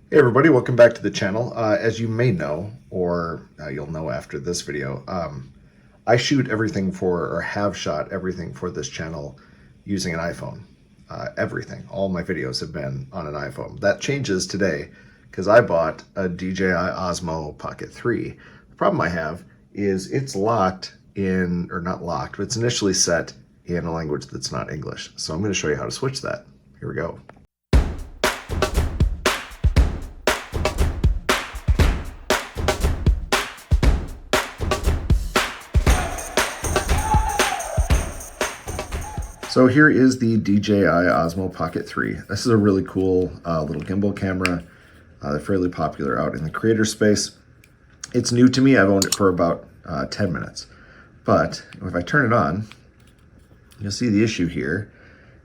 Hey everybody, welcome back to the channel. As you may know, or you'll know after this video, I shoot everything for, or have shot everything for this channel using an iPhone. Everything. All my videos have been on an iPhone. That changes today because I bought a DJI Osmo Pocket 3. The problem I have is it's locked in, or not locked, but it's initially set in a language that's not English. So I'm going to show you how to switch that. Here we go. So here is the DJI Osmo Pocket 3. This is a really cool little gimbal camera. They're fairly popular out in the creator space. It's new to me. I've owned it for about 10 minutes. But if I turn it on, you'll see the issue here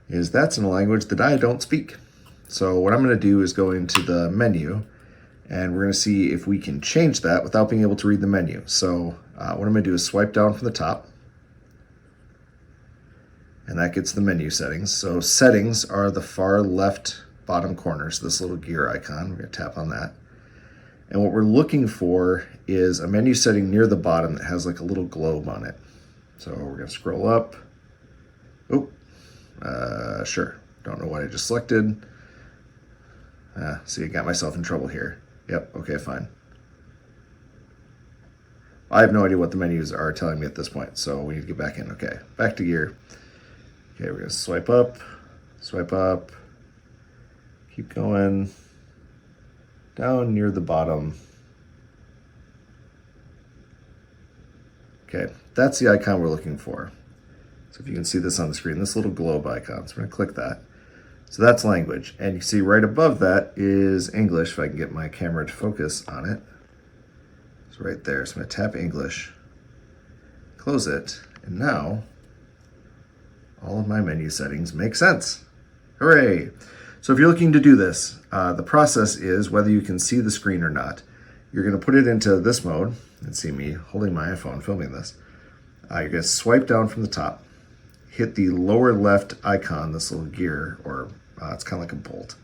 is that's in a language that I don't speak. So what I'm going to do is go into the menu, and we're going to see if we can change that without being able to read the menu. So what I'm going to do is swipe down from the top, and that gets the menu settings. So settings are the far left bottom corner, so this little gear icon. We're going to tap on that. And what we're looking for is a menu setting near the bottom that has like a little globe on it. So we're going to scroll up. Oh, sure. Don't know what I just selected. See, I got myself in trouble here. Yep, okay, fine. I have no idea what the menus are telling me at this point, so we need to get back in. Okay, back to gear. Okay, we're going to swipe up, keep going, down near the bottom. Okay, that's the icon we're looking for. So if you can see this on the screen, this little globe icon, so we're going to click that. So that's language, and you see right above that is English, if I can get my camera to focus on it. It's right there, so I'm going to tap English, close it, and now all of my menu settings make sense. Hooray! So if you're looking to do this, the process is, whether you can see the screen or not, you're going to put it into this mode, and see me holding my iPhone filming this. You're going to swipe down from the top, hit the lower left icon, this little gear, or it's kind of like a bolt.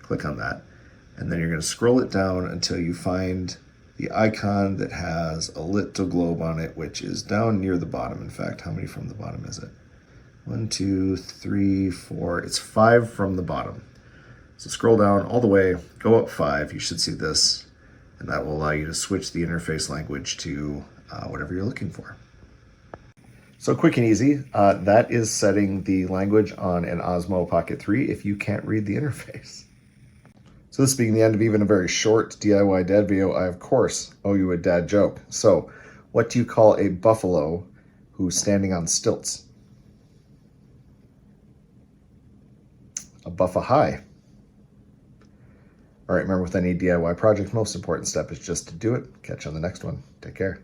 Click on that, and then you're going to scroll it down until you find the icon that has a little globe on it, which is down near the bottom. In fact, how many from the bottom is it? 1, 2, 3, 4. It's 5 from the bottom. So scroll down all the way, go up 5. You should see this, and that will allow you to switch the interface language to whatever you're looking for. So quick and easy, that is setting the language on an Osmo Pocket 3 if you can't read the interface. So this being the end of even a very short DIY dad video, I of course owe you a dad joke. So what do you call a buffalo who's standing on stilts? A buffa-high. All right, remember, with any DIY project, most important step is just to do it. Catch you on the next one. Take care.